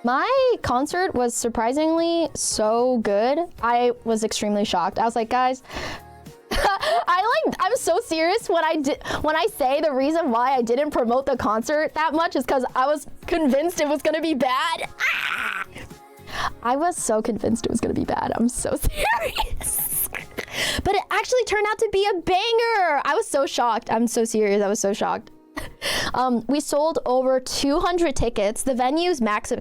My concert was surprisingly so good. I was extremely shocked. I was like, guys, I'm so serious when I say the reason why I didn't promote the concert that much is because I was convinced it was gonna be bad. I was so convinced it was gonna be bad. I'm so serious. But it actually turned out to be a banger. I was so shocked. I'm so serious. I was so shocked. We sold over 200 tickets. The venue's max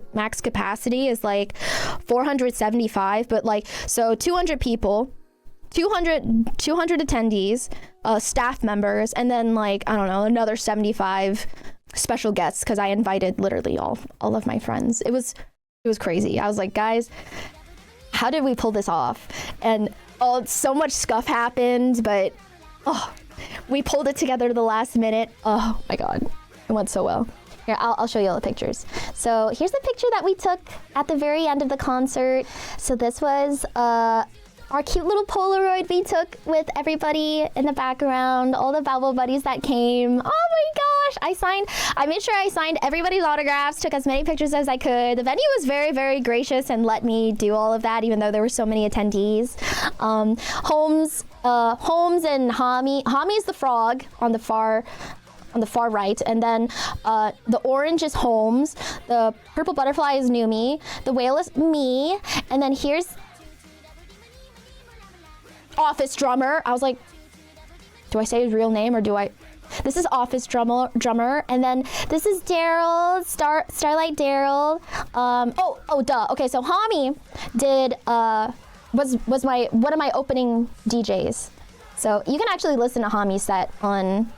capacity is like 475, but like, so 200 people, 200 attendees, staff members, and then like, I don't know, another 75 special guests because I invited literally all of my friends. It was crazy. I was like, guys, how did we pull this off? And so much stuff happened, but we pulled it together to the last minute. Oh my God, it went so well. Here, I'll show you all the pictures. So here's the picture that we took at the very end of the concert. So this was our cute little Polaroid we took with everybody in the background, all the Babel buddies that came. Oh my gosh, I made sure I signed everybody's autographs, took as many pictures as I could. The venue was very, very gracious and let me do all of that, even though there were so many attendees. Holmes and Hami is the frog on the far right, and then the orange is Holmes, the purple butterfly is Numi, the whale is me, and then here's Office Drummer. I was like, do I say his real name or do I? This is Office Drummer, and then this is Daryl, Starlight Daryl. Duh. Okay, so Hami did was one of my opening DJs. So you can actually listen to Hami's set on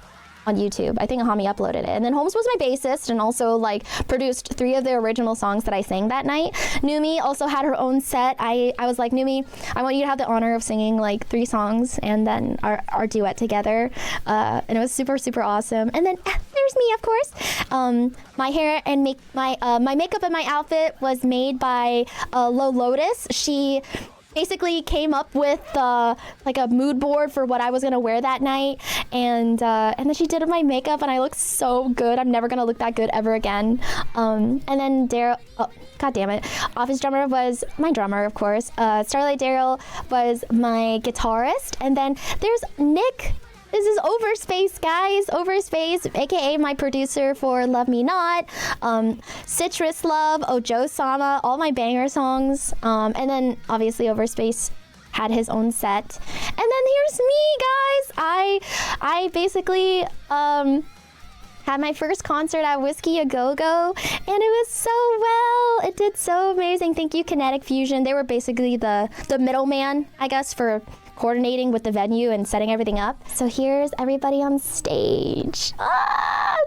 YouTube. I think Hami uploaded it. And then Holmes was my bassist and also like produced 3 of the original songs that I sang that night. Numi also had her own set. I was like, Numi, I want you to have the honor of singing like 3 songs and then our duet together. And it was super, super awesome. And then there's me, of course. My hair and my makeup and my outfit was made by Low Lotus. She basically came up with like a mood board for what I was gonna wear that night, and then she did my makeup and I looked so good. I'm never gonna look that good ever again. And then Daryl, God damn it, Office Drummer was my drummer, of course. Starlight Daryl was my guitarist, and then there's Nick. This is Overspace, guys. Overspace, aka my producer for Love Me Not, Citrus Love, Ojo-sama, all my banger songs. And then obviously Overspace had his own set. And then here's me, guys. I basically had my first concert at Whiskey A Go Go, and it was so well. It did so amazing. Thank you, Kinetic Fusion. They were basically the middleman, I guess, for coordinating with the venue and setting everything up. So here's everybody on stage.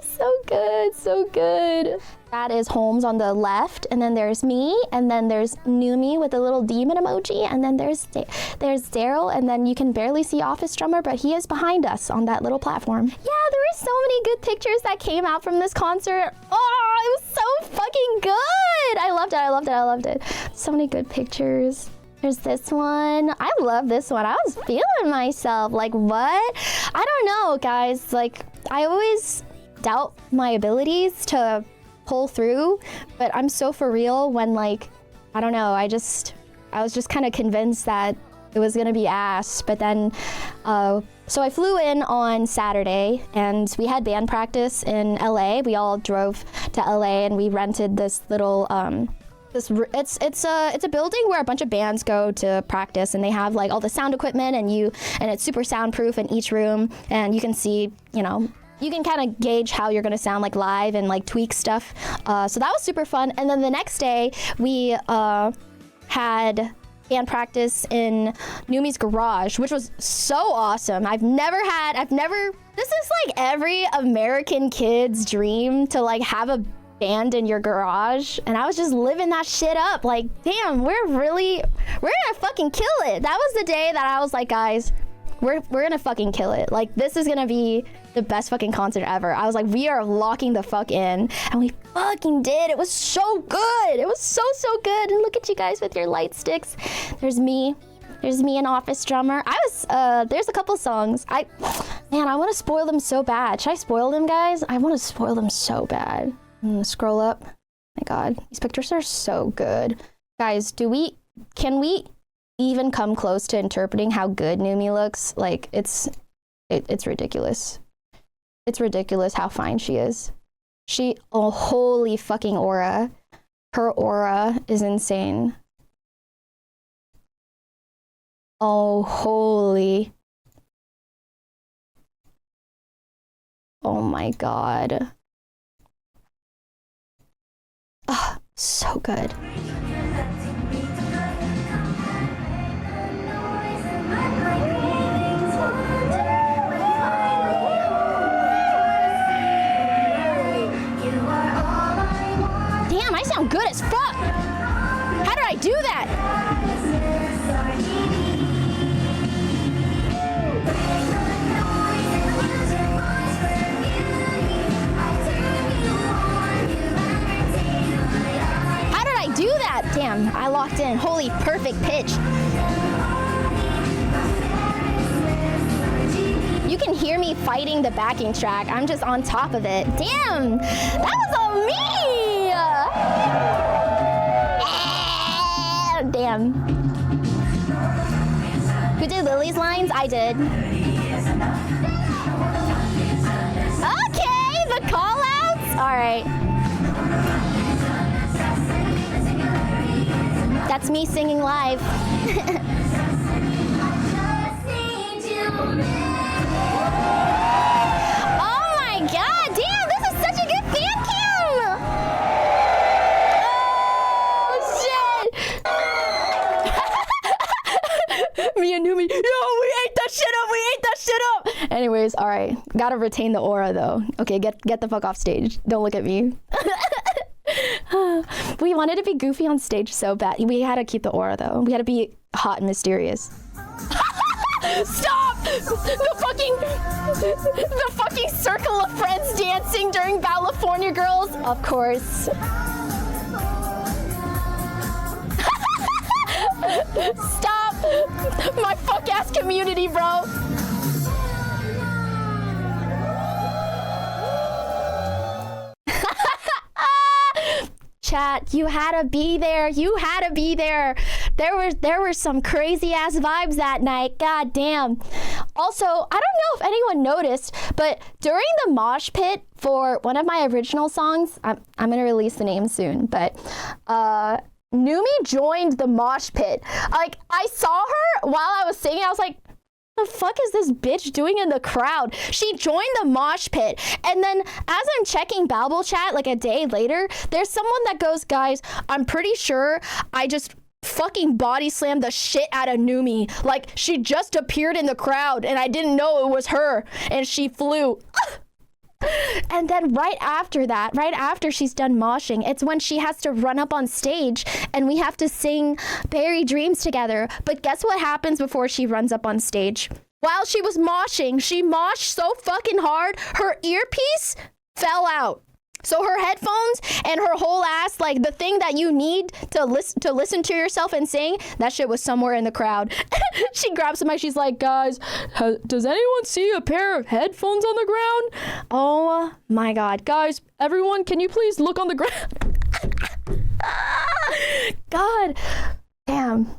So good, so good. That is Holmes on the left, and then there's me, and then there's Numi with a little demon emoji, and then there's Daryl, and then you can barely see Office Drummer, but he is behind us on that little platform. Yeah, there were so many good pictures that came out from this concert. Oh, it was so fucking good. I loved it. So many good pictures. There's this one. I love this one. I was feeling myself. Like, what? I don't know, guys. Like, I always doubt my abilities to pull through, but I'm so for real when, like, I don't know. I was just kind of convinced that it was gonna be ass. But then, so I flew in on Saturday, and we had band practice in LA. We all drove to LA, and we rented this little it's a building where a bunch of bands go to practice, and they have like all the sound equipment, and it's super soundproof in each room, and you can see, you know, you can kind of gauge how you're gonna sound like live and like tweak stuff. So that was super fun. And then the next day we had band practice in Numi's garage, which was so awesome. This is like every American kid's dream, to like have a band in your garage, and I was just living that shit up. Like, damn, we're gonna fucking kill it. That was the day that I was like, guys, we're gonna fucking kill it. Like, this is gonna be the best fucking concert ever. I was like, we are locking the fuck in, and we fucking did. It was so good. It was so good. And look at you guys with your light sticks. There's me and Office Drummer. There's a couple songs. I want to spoil them so bad. Should I spoil them, guys? I want to spoil them so bad. Scroll up. My God, these pictures are so good. Guys, can we even come close to interpreting how good Numi looks? Like, it's ridiculous. It's ridiculous how fine she is. Oh, holy fucking aura. Her aura is insane. Oh, holy. Oh my God. Oh, so good. Damn, I sound good as fuck. How did I do that? How did I do that? Damn, I locked in. Holy perfect pitch. You can hear me fighting the backing track. I'm just on top of it. Damn, that was on me. Damn. Who did Lily's lines? I did. Okay, the call outs. All right. That's me singing live. Oh my God, damn, this is such a good fan cam. Oh shit. Me and Numi, yo, we ate that shit up, we ate that shit up. Anyways, all right, gotta retain the aura though. Okay, get the fuck off stage. Don't look at me. We wanted to be goofy on stage so bad. We had to keep the aura though. We had to be hot and mysterious. Stop! The fucking circle of friends dancing during California Girls. Of course. Stop! My fuck ass community, bro. Chat, you had to be there. You had to be there. There were some crazy ass vibes that night. God damn. Also, I don't know if anyone noticed, but during the mosh pit for one of my original songs, I'm gonna release the name soon, but Numi joined the mosh pit. Like, I saw her while I was singing. I was like, the fuck is this bitch doing in the crowd? She joined the mosh pit. And then as I'm checking Babel chat like a day later, there's someone that goes, guys, I'm pretty sure I just fucking body slammed the shit out of Numi. Like, she just appeared in the crowd and I didn't know it was her and she flew. And then right after that, right after she's done moshing, it's when she has to run up on stage and we have to sing Berry Dreams together. But guess what happens before she runs up on stage? While she was moshing, she moshed so fucking hard, her earpiece fell out. So her headphones and her whole ass, like the thing that you need to listen to yourself and sing, that shit was somewhere in the crowd. She grabs somebody, she's like, guys, does anyone see a pair of headphones on the ground? Oh my God, guys, everyone, can you please look on the ground? God, damn,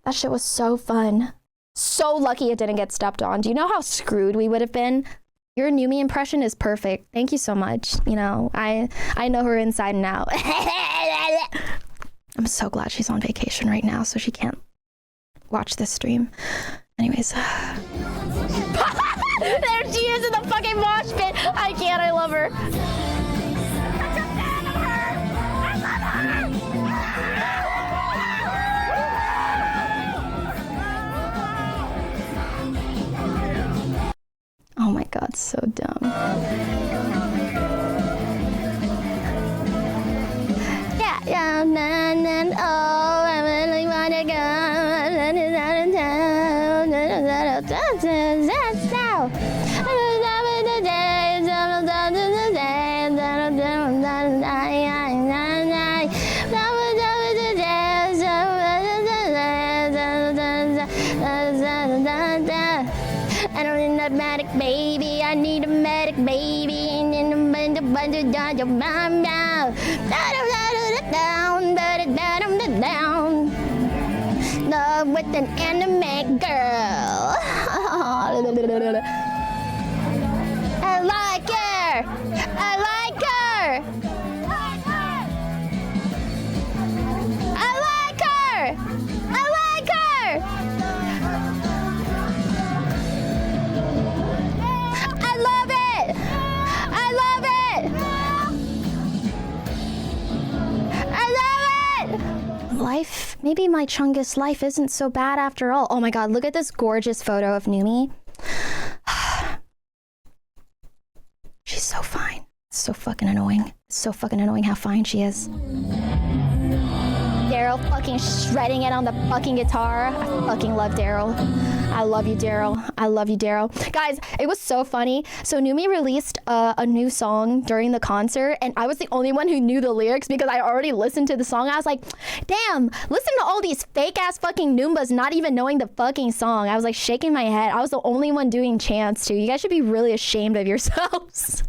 that shit was so fun. So lucky it didn't get stepped on. Do you know how screwed we would have been? Your Numi impression is perfect. Thank you so much. You know, I know her inside and out. I'm so glad she's on vacation right now, so she can't watch this stream. Anyways. There she is in the fucking mosh pit. I can't, I love her. Oh my God, so dumb. Yeah, and oh, I really wanna go. Medic baby, I need a medic baby, and in the bundle, love with an anime girl. I like her. I like her. I like her. I like her. I love it. I love it. I love it. Life, maybe my Chungus life isn't so bad after all. Oh my god, look at this gorgeous photo of Numi. She's so fine. It's so fucking annoying. It's so fucking annoying how fine she is. Daryl fucking shredding it on the fucking guitar. I fucking love Daryl. I love you, Daryl. I love you, Daryl. Guys, it was so funny. So Numi released a new song during the concert, and I was the only one who knew the lyrics because I already listened to the song. I was like, damn, listen to all these fake ass fucking Noombas not even knowing the fucking song. I was like shaking my head. I was the only one doing chants too. You guys should be really ashamed of yourselves.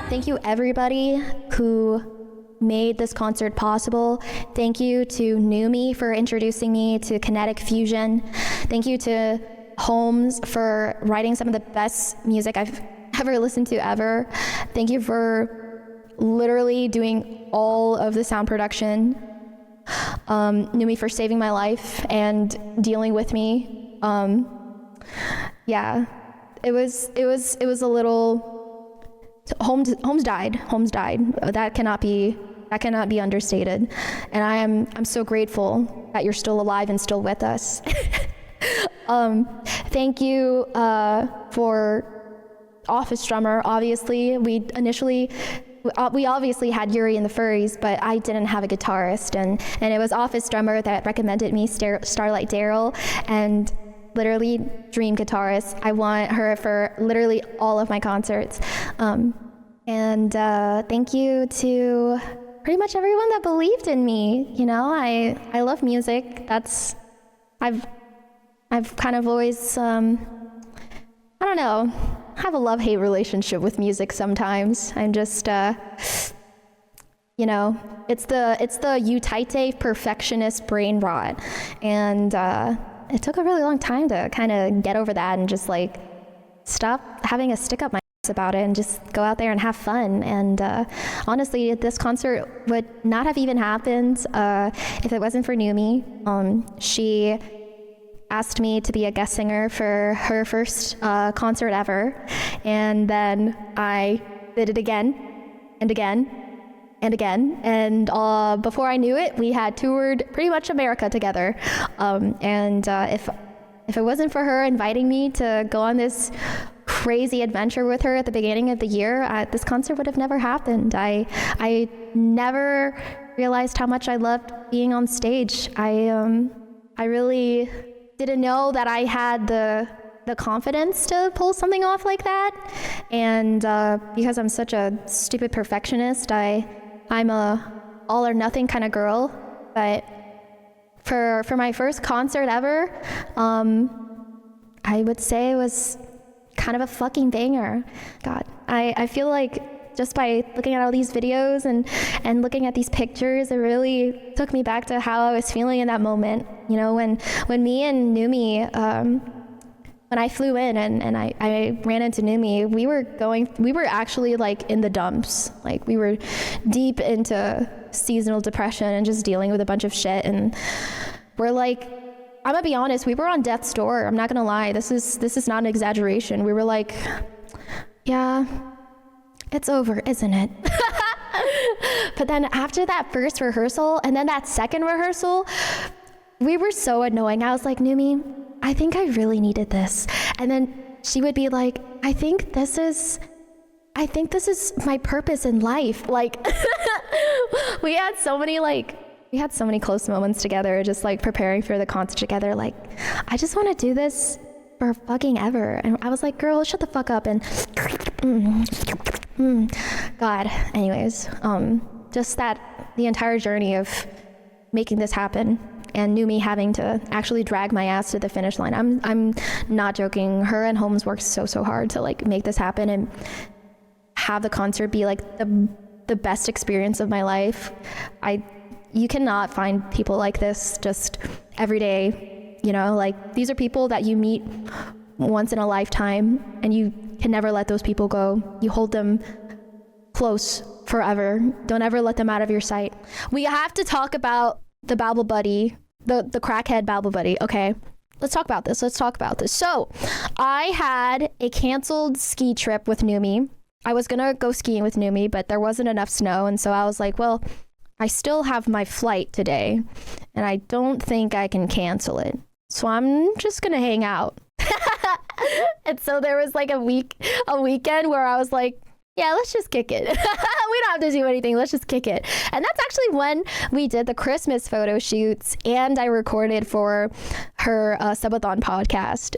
Thank you everybody who made this concert possible. Thank you to Numi for introducing me to Kinetic Fusion. Thank you to Holmes for writing some of the best music I've ever listened to ever. Thank you for literally doing all of the sound production. Numi for saving my life and dealing with me. Yeah, it was a little. Holmes died. That cannot be understated. And I'm so grateful that you're still alive and still with us. Thank you for Office Drummer. Obviously, we obviously had Yuri and the Furries, but I didn't have a guitarist, and it was Office Drummer that recommended me Starlight Daryl, and literally dream guitarist. I want her for literally all of my concerts. Thank you to pretty much everyone that believed in me. You know, I love music. I've kind of always, I don't know, have a love-hate relationship with music sometimes. I'm just, you know, it's the Utaite perfectionist brain rot. And it took a really long time to kind of get over that and just like stop having a stick up my ass about it and just go out there and have fun. And honestly, this concert would not have even happened if it wasn't for Numi. She asked me to be a guest singer for her first concert ever, and then I did it again and again and again, and before I knew it, we had toured pretty much America together. If it wasn't for her inviting me to go on this crazy adventure with her at the beginning of the year, this concert would have never happened. I never realized how much I loved being on stage. I really didn't know that I had the confidence to pull something off like that, and because I'm such a stupid perfectionist, I'm a all or nothing kind of girl. But for my first concert ever, I would say it was kind of a fucking banger. God, I feel like just by looking at all these videos and looking at these pictures, it really took me back to how I was feeling in that moment. You know, when me and Numi, when I flew in and I ran into Numi, we were actually like in the dumps. Like we were deep into seasonal depression and just dealing with a bunch of shit. And we're like, I'm gonna be honest, we were on death's door. I'm not gonna lie. This is not an exaggeration. We were like, yeah, it's over, isn't it? But then after that first rehearsal and then that second rehearsal, we were so annoying. I was like, Numi, I think I really needed this. And then she would be like, I think this is my purpose in life. Like we had so many close moments together, just like preparing for the concert together. Like, I just want to do this for fucking ever. And I was like, girl, shut the fuck up. And God, anyways, just that the entire journey of making this happen and Numi having to actually drag my ass to the finish line. I'm not joking. Her and Holmes worked so hard to like make this happen and have the concert be like the best experience of my life. You cannot find people like this just every day, you know, like these are people that you meet once in a lifetime and you can never let those people go. You hold them close forever. Don't ever let them out of your sight. We have to talk about the Babble Buddy, the crackhead Babble Buddy. Okay, let's talk about this. So I had a canceled ski trip with Numi. I was gonna go skiing with Numi, but there wasn't enough snow. And so I was like, well, I still have my flight today and I don't think I can cancel it. So I'm just gonna hang out. And so there was like a weekend where I was like, yeah, let's just kick it. We don't have to do anything. Let's just kick it. And that's actually when we did the Christmas photo shoots and I recorded for her subathon podcast.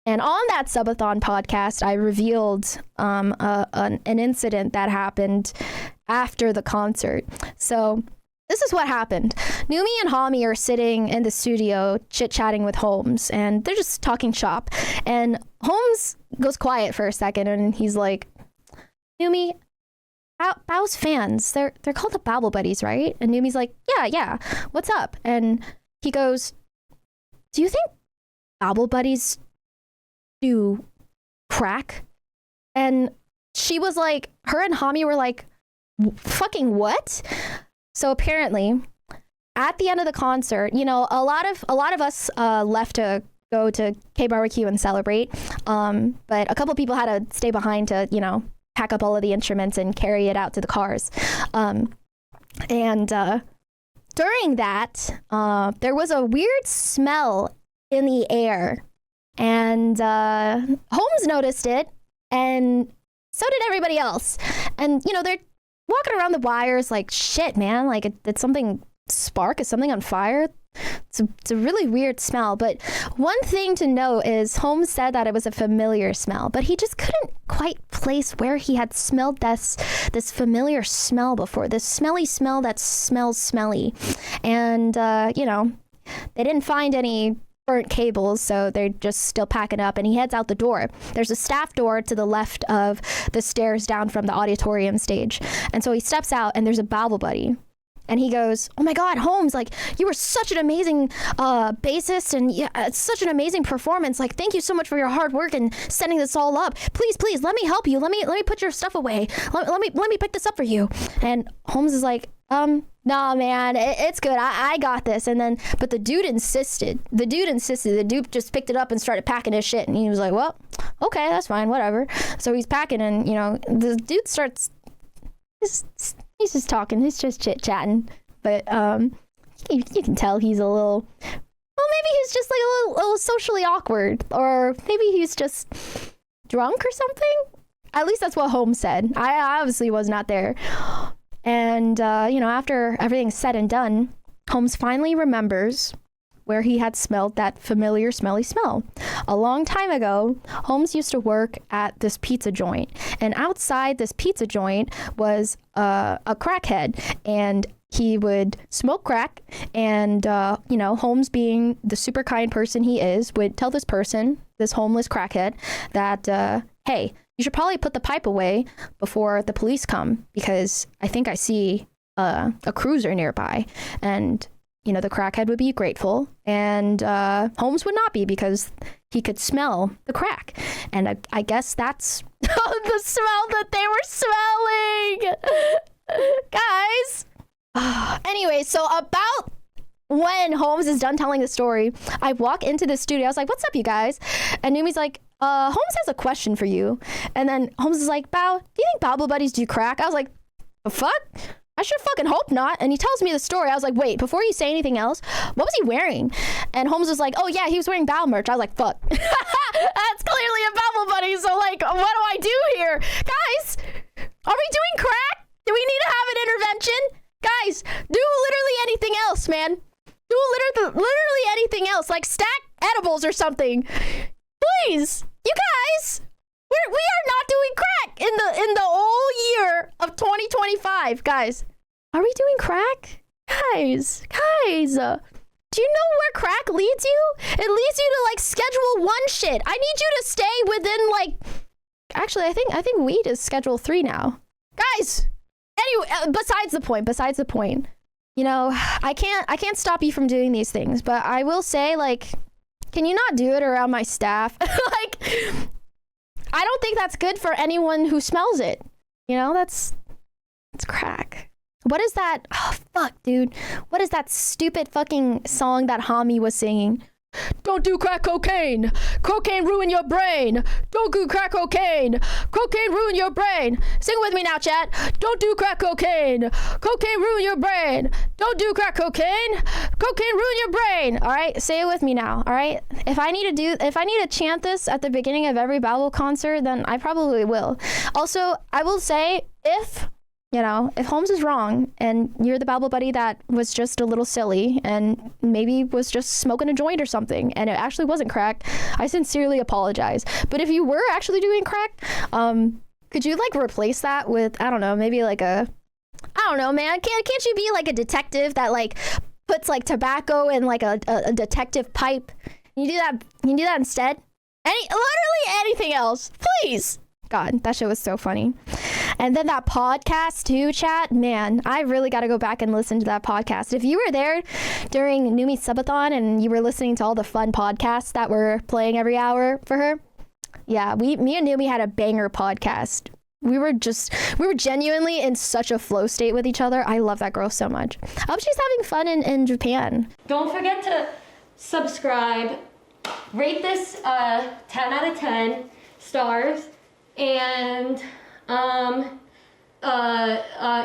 And on that subathon podcast, I revealed an incident that happened after the concert. So this is what happened. Numi and Hami are sitting in the studio chit-chatting with Holmes and they're just talking shop. And Holmes goes quiet for a second and he's like, Numi, Bao's fans, they're called the Babble Buddies, right? And Numi's like, yeah, what's up? And he goes, do you think Babble Buddies do crack? And she was like, her and Hami were like, fucking what? So apparently at the end of the concert, you know, a lot of us left to go to K-Barbecue and celebrate. But a couple people had to stay behind to, you know, pack up all of the instruments and carry it out to the cars. And during that, there was a weird smell in the air. And Holmes noticed it, and so did everybody else. And, you know, they're walking around the wires like, shit, man, like, did something spark? Is something on fire? It's a really weird smell. But one thing to note is Holmes said that it was a familiar smell, but he just couldn't quite place where he had smelled this familiar smell before, this smelly smell that smells smelly. And, you know, they didn't find any burnt cables, so they're just still packing up, and he heads out the door. There's a staff door to the left of the stairs down from the auditorium stage. And so he steps out and there's a Babble Buddy. And he goes, oh my God, Holmes, like, you were such an amazing bassist, and yeah, it's such an amazing performance. Like, thank you so much for your hard work and setting this all up. Please, let me help you. Let me put your stuff away. Let me pick this up for you. And Holmes is like, nah, man, it's good. I got this. And then, but the dude insisted. The dude just picked it up and started packing his shit. And he was like, well, okay, that's fine, whatever. So he's packing, and, you know, the dude starts, he's just talking. He's just chit-chatting. But you can tell he's a little, well, maybe he's just like a little socially awkward. Or maybe he's just drunk or something. At least that's what Holmes said. I obviously was not there. And, you know, after everything's said and done, Holmes finally remembers where he had smelled that familiar smelly smell. A long time ago, Holmes used to work at this pizza joint. And outside this pizza joint was a crackhead. And he would smoke crack. And, you know, Holmes, being the super kind person he is, would tell this person, this homeless crackhead, that, hey, you should probably put the pipe away before the police come, because I think I see a cruiser nearby. And, you know, the crackhead would be grateful, and Holmes would not be, because he could smell the crack. And I guess that's the smell that they were smelling. Guys. Anyway, so about when Holmes is done telling the story, I walk into the studio. I was like, what's up, you guys? And Numi's like, Holmes has a question for you. And then Holmes is like, Bao, do you think Babble Buddies do crack? I was like, the fuck? I sure fucking hope not. And he tells me the story. I was like, wait, before you say anything else, what was he wearing? And Holmes was like, oh yeah, he was wearing Bao merch. I was like, fuck. That's clearly a Babble Buddy. So like, what do I do here? Guys, are we doing crack? Do we need to have an intervention? Guys, do literally anything else, man. Do literally anything else, like stack edibles or something. Please, you guys, we are not doing crack in the whole year of 2025, guys. Are we doing crack? Guys, do you know where crack leads you? It leads you to like Schedule 1 shit. I need you to stay within like, actually, I think weed is Schedule 3 now. Guys, anyway, besides the point. You know, I can't stop you from doing these things, but I will say, like, can you not do it around my staff? Like, I don't think that's good for anyone who smells it. You know, it's crack. What is that? Oh, fuck, dude. What is that stupid fucking song that Hami was singing? Don't do crack cocaine. Cocaine ruin your brain. Don't do crack cocaine. Cocaine ruin your brain. Sing with me now, chat. Don't do crack cocaine. Cocaine ruin your brain. Don't do crack cocaine. Cocaine ruin your brain. All right, say it with me now. All right. If I need to chant this at the beginning of every Babel concert, then I probably will. Also, I will say if Holmes is wrong and you're the Babel buddy that was just a little silly and maybe was just smoking a joint or something and it actually wasn't crack, I sincerely apologize. But if you were actually doing crack, could you like replace that with, I don't know, maybe like I don't know, man. Can't you be like a detective that like puts like tobacco in like a detective pipe? Can you do that instead? Literally anything else, please. God, that shit was so funny. And then that podcast too, chat, man, I really got to go back and listen to that podcast. If you were there during Numi Subathon and you were listening to all the fun podcasts that were playing every hour for her, yeah, me and Numi had a banger podcast. We were genuinely in such a flow state with each other. I love that girl so much. I hope she's having fun in Japan. Don't forget to subscribe, rate this 10 out of 10 stars, and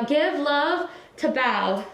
give love to Bao.